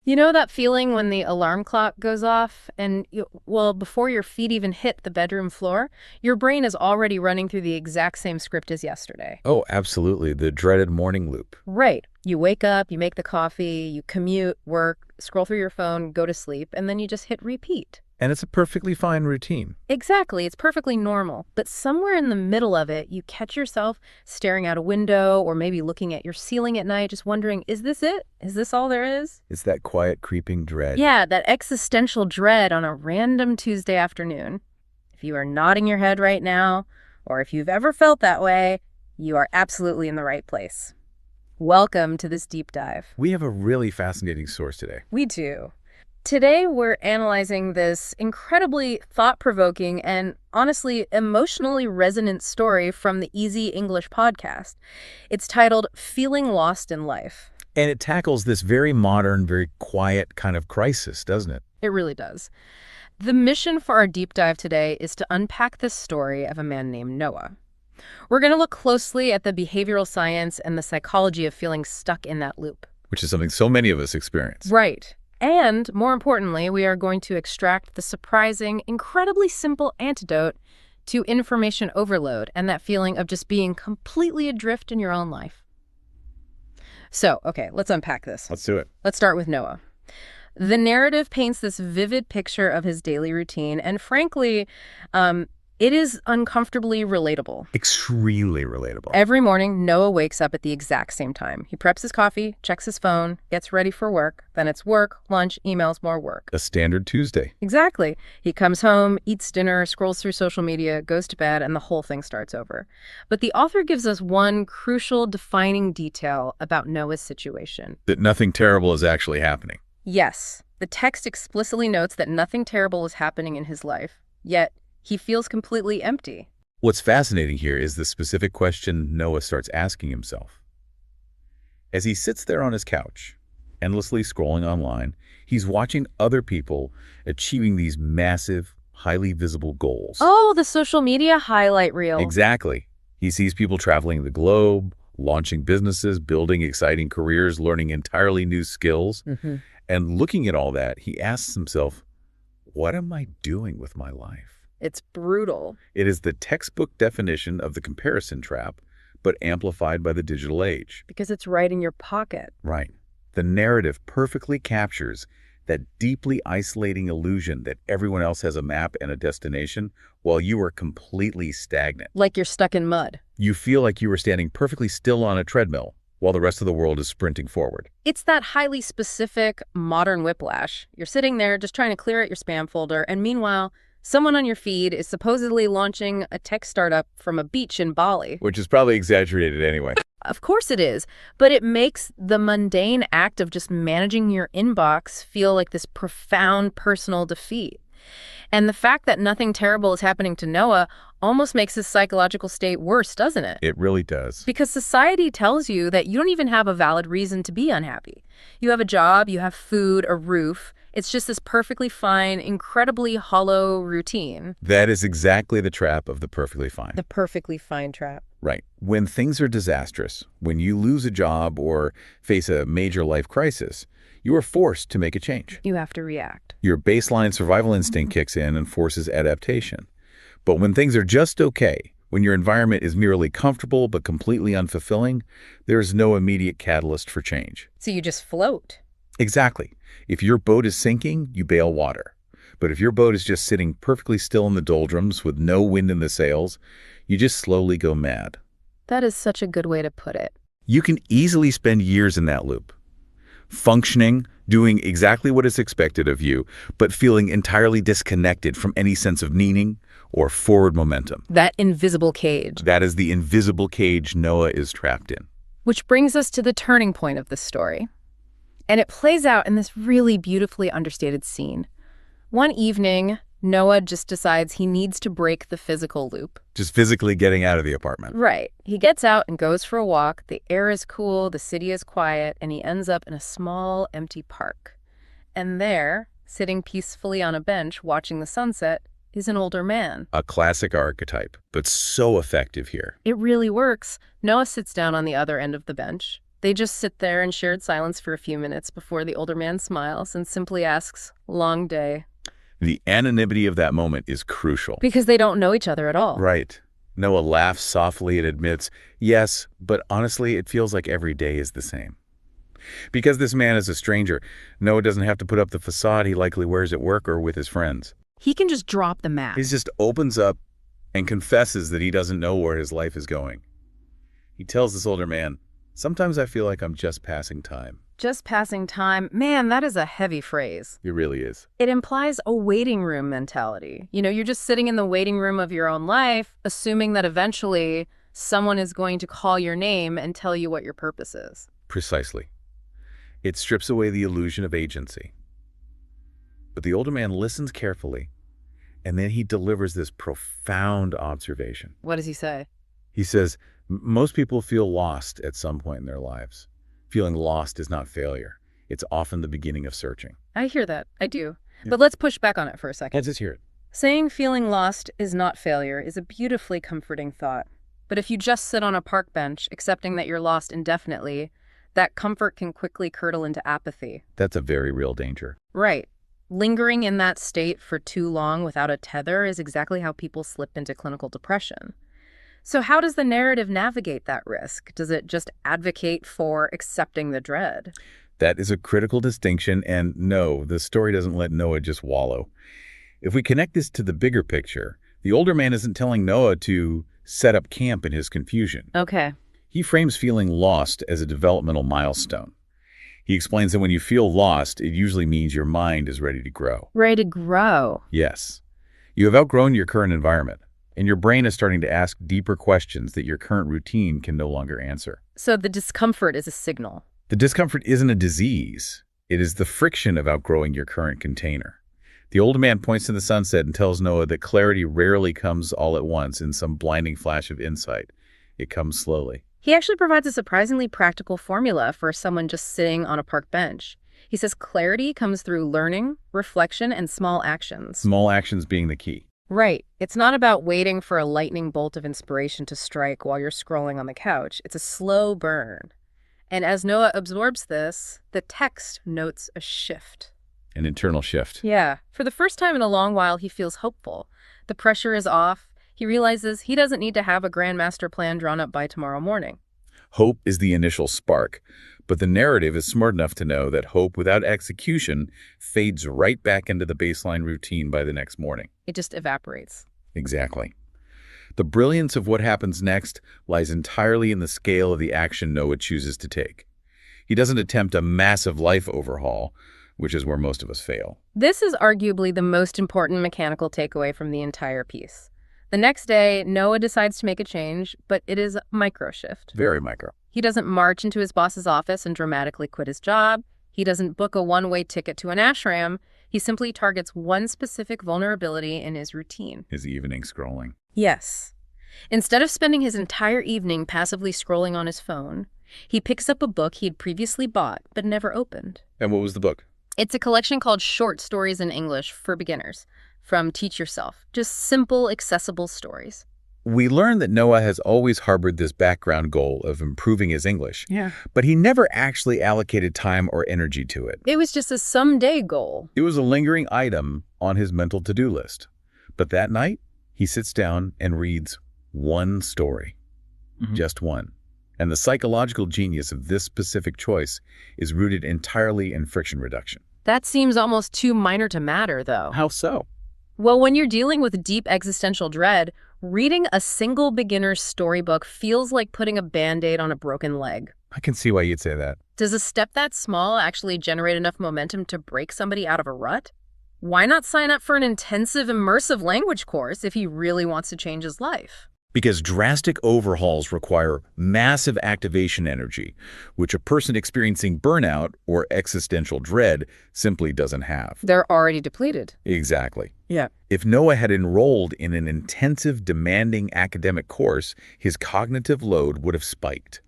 You know that feeling when the alarm clock goes off and, well, before your feet even hit the bedroom floor, your brain is already running through the exact same script as yesterday. Oh, absolutely. The dreaded morning loop. Right. You wake up, you make the coffee, you commute, work, scroll through your phone, go to sleep, and then you just hit repeat. And it's a perfectly fine routine. Exactly. It's perfectly normal. But somewhere in the middle of it, you catch yourself staring out a window or maybe looking at your ceiling at night, just wondering, is this it? Is this all there is? It's that quiet, creeping dread. Yeah, that existential dread on a random Tuesday afternoon. If you are nodding your head right now, or if you've ever felt that way, you are absolutely in the right place. Welcome to this deep dive. We have a really fascinating source today. We do. Today, we're analyzing this incredibly thought-provoking and honestly emotionally resonant story from the Easy English podcast. It's titled Feeling Lost in Life. And it tackles this very modern, very quiet kind of crisis, doesn't it? It really does. The mission for our deep dive today is to unpack the story of a man named Noah. We're going to look closely at the behavioral science and the psychology of feeling stuck in that loop. Which is something so many of us experience. Right. And, more importantly, we are going to extract the surprising, incredibly simple antidote to information overload and that feeling of just being completely adrift in your own life. So, okay, let's unpack this. Let's do it. Let's start with Noah. The narrative paints this vivid picture of his daily routine, and frankly, it is uncomfortably relatable. Extremely relatable. Every morning, Noah wakes up at the exact same time. He preps his coffee, checks his phone, gets ready for work. Then it's work, lunch, emails, more work. A standard Tuesday. Exactly. He comes home, eats dinner, scrolls through social media, goes to bed, and the whole thing starts over. But the author gives us one crucial defining detail about Noah's situation. That nothing terrible is actually happening. Yes, the text explicitly notes that nothing terrible is happening in his life, yet he feels completely empty. What's fascinating here is the specific question Noah starts asking himself. As he sits there on his couch, endlessly scrolling online, he's watching other people achieving these massive, highly visible goals. Oh, the social media highlight reel. Exactly. He sees people traveling the globe, launching businesses, building exciting careers, learning entirely new skills. And looking at all that, he asks himself, what am I doing with my life? It's brutal. It is the textbook definition of the comparison trap, but amplified by the digital age. Because it's right in your pocket. Right. The narrative perfectly captures that deeply isolating illusion that everyone else has a map and a destination while you are completely stagnant. Like you're stuck in mud. You feel like you are standing perfectly still on a treadmill while the rest of the world is sprinting forward. It's that highly specific modern whiplash. You're sitting there just trying to clear out your spam folder, and meanwhile, someone on your feed is supposedly launching a tech startup from a beach in Bali. Which is probably exaggerated anyway. Of course it is, but it makes the mundane act of just managing your inbox feel like this profound personal defeat. And the fact that nothing terrible is happening to Noah almost makes his psychological state worse, doesn't it? It really does. Because society tells you that you don't even have a valid reason to be unhappy. You have a job, you have food, a roof. It's just this perfectly fine, incredibly hollow routine. That is exactly the trap of the perfectly fine. The perfectly fine trap. Right. When things are disastrous, when you lose a job or face a major life crisis, you are forced to make a change. You have to react. Your baseline survival instinct kicks in and forces adaptation. But when things are just okay, when your environment is merely comfortable but completely unfulfilling, there is no immediate catalyst for change. So you just float. Exactly. If your boat is sinking, you bail water. But if your boat is just sitting perfectly still in the doldrums with no wind in the sails, you just slowly go mad. That is such a good way to put it. You can easily spend years in that loop, functioning, doing exactly what is expected of you, but feeling entirely disconnected from any sense of meaning or forward momentum. That invisible cage. That is the invisible cage Noah is trapped in. Which brings us to the turning point of this story. And it plays out in this really beautifully understated scene. One evening, Noah just decides he needs to break the physical loop. Just physically getting out of the apartment. Right. He gets out and goes for a walk. The air is cool, the city is quiet, and he ends up in a small, empty park. And there, sitting peacefully on a bench watching the sunset, is an older man. A classic archetype, but so effective here. It really works. Noah sits down on the other end of the bench, They just sit there in shared silence for a few minutes before the older man smiles and simply asks, "Long day." The anonymity of that moment is crucial. Because they don't know each other at all. Right. Noah laughs softly and admits, yes, but honestly, it feels like every day is the same. Because this man is a stranger, Noah doesn't have to put up the facade he likely wears at work or with his friends. He can just drop the mask. He just opens up and confesses that he doesn't know where his life is going. He tells this older man, sometimes I feel like I'm just passing time. Just passing time. Man, that is a heavy phrase. It really is. It implies a waiting room mentality. You're just sitting in the waiting room of your own life, assuming that eventually someone is going to call your name and tell you what your purpose is. Precisely. It strips away the illusion of agency. But the older man listens carefully, and then he delivers this profound observation. What does he say? He says, most people feel lost at some point in their lives. Feeling lost is not failure. It's often the beginning of searching. I hear that. I do. Yeah. But let's push back on it for a second. Let's just hear it. Saying feeling lost is not failure is a beautifully comforting thought. But if you just sit on a park bench, accepting that you're lost indefinitely, that comfort can quickly curdle into apathy. That's a very real danger. Right. Lingering in that state for too long without a tether is exactly how people slip into clinical depression. So how does the narrative navigate that risk? Does it just advocate for accepting the dread? That is a critical distinction, and no, the story doesn't let Noah just wallow. If we connect this to the bigger picture, the older man isn't telling Noah to set up camp in his confusion. Okay. He frames feeling lost as a developmental milestone. He explains that when you feel lost, it usually means your mind is ready to grow. Ready to grow. Yes. You have outgrown your current environment, and your brain is starting to ask deeper questions that your current routine can no longer answer. So the discomfort is a signal. The discomfort isn't a disease. It is the friction of outgrowing your current container. The older man points to the sunset and tells Noah that clarity rarely comes all at once in some blinding flash of insight. It comes slowly. He actually provides a surprisingly practical formula for someone just sitting on a park bench. He says clarity comes through learning, reflection, and small actions. Small actions being the key. Right. It's not about waiting for a lightning bolt of inspiration to strike while you're scrolling on the couch. It's a slow burn. And as Noah absorbs this, the text notes a shift. An internal shift. Yeah. For the first time in a long while, he feels hopeful. The pressure is off. He realizes he doesn't need to have a grand master plan drawn up by tomorrow morning. Hope is the initial spark, but the narrative is smart enough to know that hope without execution fades right back into the baseline routine by the next morning. It just evaporates. Exactly. The brilliance of what happens next lies entirely in the scale of the action Noah chooses to take. He doesn't attempt a massive life overhaul, which is where most of us fail. This is arguably the most important mechanical takeaway from the entire piece. The next day, Noah decides to make a change, but it is a micro shift. Very micro. He doesn't march into his boss's office and dramatically quit his job. He doesn't book a one-way ticket to an ashram. He simply targets one specific vulnerability in his routine. His evening scrolling. Yes. Instead of spending his entire evening passively scrolling on his phone, he picks up a book he'd previously bought but never opened. And what was the book? It's a collection called Short Stories in English for Beginners from Teach Yourself. Just simple, accessible stories. We learned that Noah has always harbored this background goal of improving his English. Yeah. But he never actually allocated time or energy to it. It was just a someday goal. It was a lingering item on his mental to-do list. But that night, he sits down and reads one story. Just one. And the psychological genius of this specific choice is rooted entirely in friction reduction. That seems almost too minor to matter, though. How so? Well, when you're dealing with deep existential dread, reading a single beginner's storybook feels like putting a Band-Aid on a broken leg. I can see why you'd say that. Does a step that small actually generate enough momentum to break somebody out of a rut? Why not sign up for an intensive, immersive language course if he really wants to change his life? Because drastic overhauls require massive activation energy, which a person experiencing burnout or existential dread simply doesn't have. They're already depleted. Exactly. Yeah. If Noah had enrolled in an intensive, demanding academic course, his cognitive load would have spiked.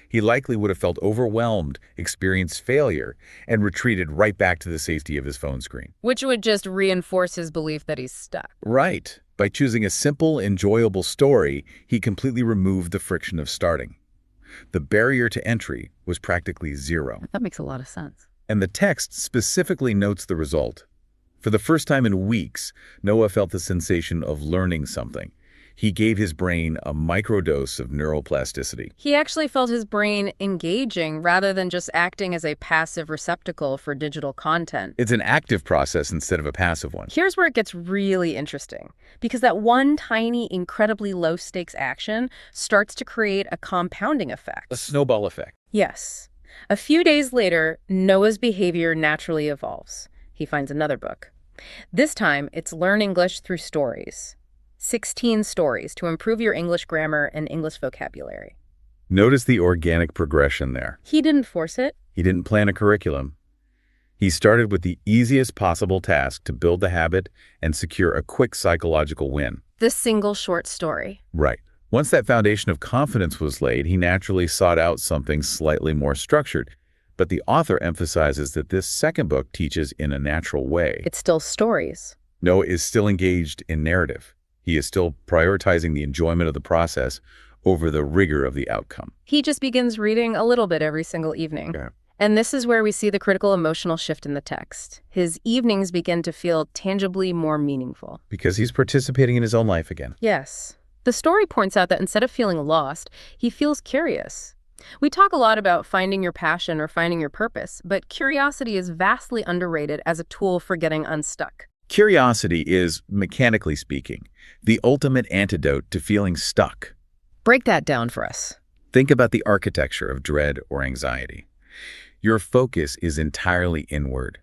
He likely would have felt overwhelmed, experienced failure, and retreated right back to the safety of his phone screen. Which would just reinforce his belief that he's stuck. Right. By choosing a simple, enjoyable story, he completely removed the friction of starting. The barrier to entry was practically zero. That makes a lot of sense. And the text specifically notes the result. For the first time in weeks, Noah felt the sensation of learning something. He gave his brain a microdose of neuroplasticity. He actually felt his brain engaging rather than just acting as a passive receptacle for digital content. It's an active process instead of a passive one. Here's where it gets really interesting, because that one tiny, incredibly low-stakes action starts to create a compounding effect. A snowball effect. Yes. A few days later, Noah's behavior naturally evolves. He finds another book. This time, it's Learn English Through Stories. 16 stories to improve your English grammar and English vocabulary. Notice the organic progression there. He didn't force it. He didn't plan a curriculum. He started with the easiest possible task to build the habit and secure a quick psychological win. This single short story. Right. Once that foundation of confidence was laid, he naturally sought out something slightly more structured. But the author emphasizes that this second book teaches in a natural way. It's still stories. Noah is still engaged in narrative. He is still prioritizing the enjoyment of the process over the rigor of the outcome. He just begins reading a little bit every single evening. Yeah. And this is where we see the critical emotional shift in the text. His evenings begin to feel tangibly more meaningful. Because he's participating in his own life again. Yes. The story points out that instead of feeling lost, he feels curious. We talk a lot about finding your passion or finding your purpose, but curiosity is vastly underrated as a tool for getting unstuck. Curiosity is, mechanically speaking, the ultimate antidote to feeling stuck. Break that down for us. Think about the architecture of dread or anxiety. Your focus is entirely inward.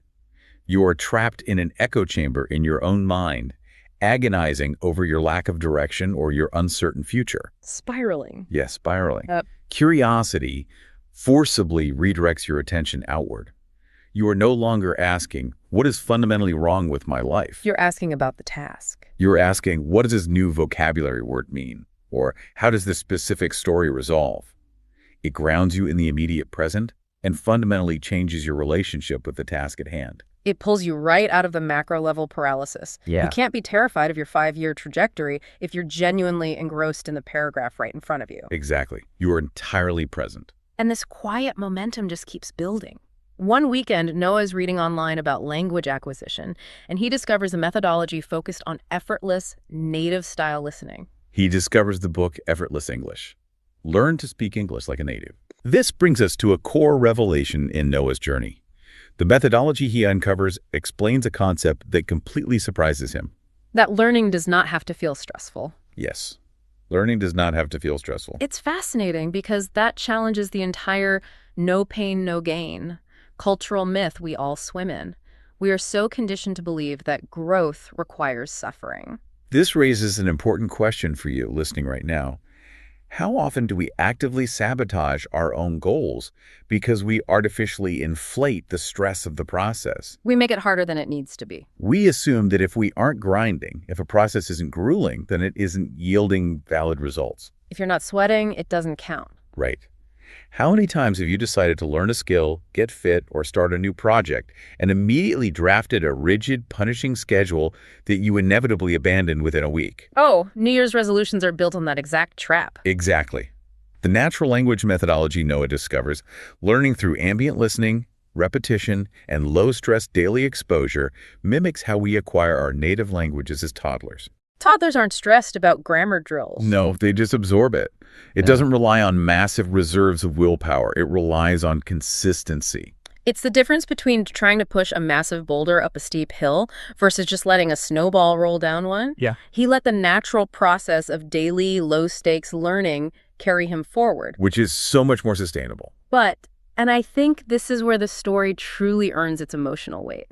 You are trapped in an echo chamber in your own mind, agonizing over your lack of direction or your uncertain future. Spiraling. Yes, spiraling. Curiosity forcibly redirects your attention outward. You are no longer asking, what is fundamentally wrong with my life? You're asking about the task. You're asking, what does this new vocabulary word mean? Or how does this specific story resolve? It grounds you in the immediate present and fundamentally changes your relationship with the task at hand. It pulls you right out of the macro-level paralysis. Yeah. You can't be terrified of your 5-year trajectory if you're genuinely engrossed in the paragraph right in front of you. Exactly. You are entirely present. And this quiet momentum just keeps building. One weekend, Noah is reading online about language acquisition, and he discovers a methodology focused on effortless, native-style listening. He discovers the book Effortless English. Learn to speak English like a native. This brings us to a core revelation in Noah's journey. The methodology he uncovers explains a concept that completely surprises him. That learning does not have to feel stressful. Yes. Learning does not have to feel stressful. It's fascinating because that challenges the entire no pain, no gain cultural myth we all swim in. We are so conditioned to believe that growth requires suffering. This raises an important question for you listening right now. How often do we actively sabotage our own goals because we artificially inflate the stress of the process? We make it harder than it needs to be. We assume that if we aren't grinding, if a process isn't grueling, then it isn't yielding valid results. If you're not sweating, it doesn't count. Right. How many times have you decided to learn a skill, get fit, or start a new project, and immediately drafted a rigid, punishing schedule that you inevitably abandoned within a week? Oh, New Year's resolutions are built on that exact trap. Exactly. The natural language methodology Noah discovers, learning through ambient listening, repetition, and low-stress daily exposure, mimics how we acquire our native languages as toddlers. Toddlers aren't stressed about grammar drills. No, they just absorb it. It doesn't rely on massive reserves of willpower. It relies on consistency. It's the difference between trying to push a massive boulder up a steep hill versus just letting a snowball roll down one. Yeah. He let the natural process of daily, low-stakes learning carry him forward. Which is so much more sustainable. And I think this is where the story truly earns its emotional weight.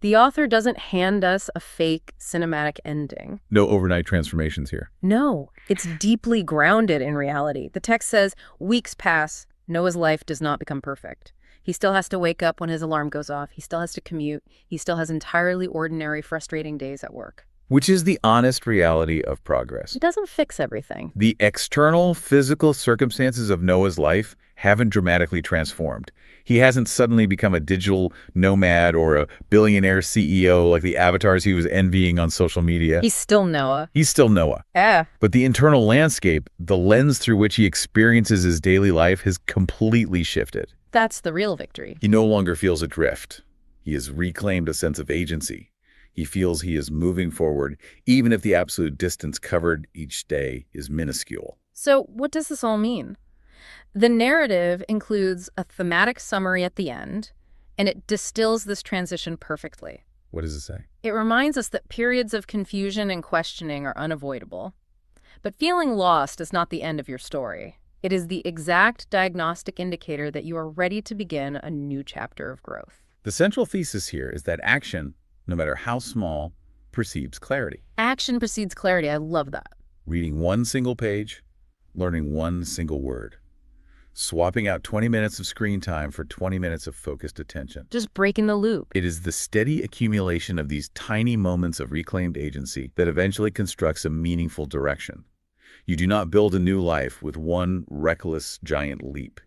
The author doesn't hand us a fake cinematic ending. No overnight transformations here. No, it's deeply grounded in reality. The text says, weeks pass, Noah's life does not become perfect. He still has to wake up when his alarm goes off. He still has to commute. He still has entirely ordinary, frustrating days at work. Which is the honest reality of progress. It doesn't fix everything. The external physical circumstances of Noah's life haven't dramatically transformed. He hasn't suddenly become a digital nomad or a billionaire CEO like the avatars he was envying on social media. He's still Noah. He's still Noah. Yeah. But the internal landscape, the lens through which he experiences his daily life, has completely shifted. That's the real victory. He no longer feels adrift. He has reclaimed a sense of agency. He feels he is moving forward, even if the absolute distance covered each day is minuscule. So what does this all mean? The narrative includes a thematic summary at the end, and it distills this transition perfectly. What does it say? It reminds us that periods of confusion and questioning are unavoidable. But feeling lost is not the end of your story. It is the exact diagnostic indicator that you are ready to begin a new chapter of growth. The central thesis here is that action, no matter how small, precedes clarity. Action precedes clarity. I love that. Reading one single page, learning one single word. Swapping out 20 minutes of screen time for 20 minutes of focused attention. Just breaking the loop. It is the steady accumulation of these tiny moments of reclaimed agency that eventually constructs a meaningful direction. You do not build a new life with one reckless giant leap.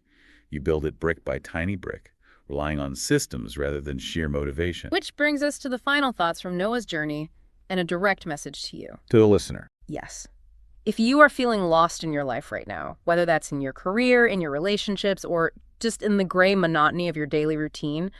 You build it brick by tiny brick, relying on systems rather than sheer motivation. Which brings us to the final thoughts from Noah's journey and a direct message to you. To the listener. Yes. If you are feeling lost in your life right now, whether that's in your career, in your relationships, or just in the gray monotony of your daily routine,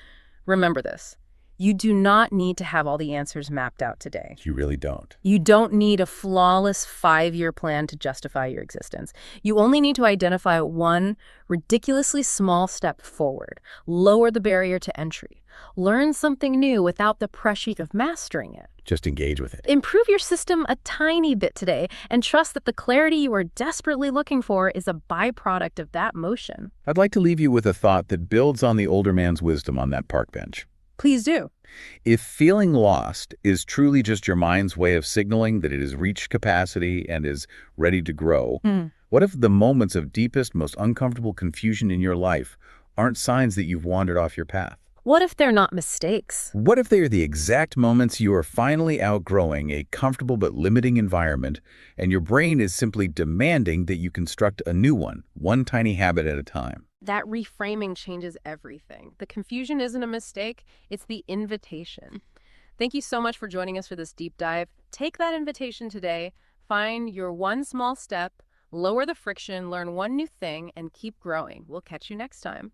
remember this. You do not need to have all the answers mapped out today. You really don't. You don't need a flawless 5-year plan to justify your existence. You only need to identify one ridiculously small step forward, lower the barrier to entry, learn something new without the pressure of mastering it. Just engage with it. Improve your system a tiny bit today and trust that the clarity you are desperately looking for is a byproduct of that motion. I'd like to leave you with a thought that builds on the older man's wisdom on that park bench. Please do. If feeling lost is truly just your mind's way of signaling that it has reached capacity and is ready to grow, what if the moments of deepest, most uncomfortable confusion in your life aren't signs that you've wandered off your path? What if they're not mistakes? What if they are the exact moments you are finally outgrowing a comfortable but limiting environment, and your brain is simply demanding that you construct a new one tiny habit at a time? That reframing changes everything. The confusion isn't a mistake, it's the invitation. Thank you so much for joining us for this deep dive. Take that invitation today, find your one small step, lower the friction, learn one new thing, and keep growing. We'll catch you next time.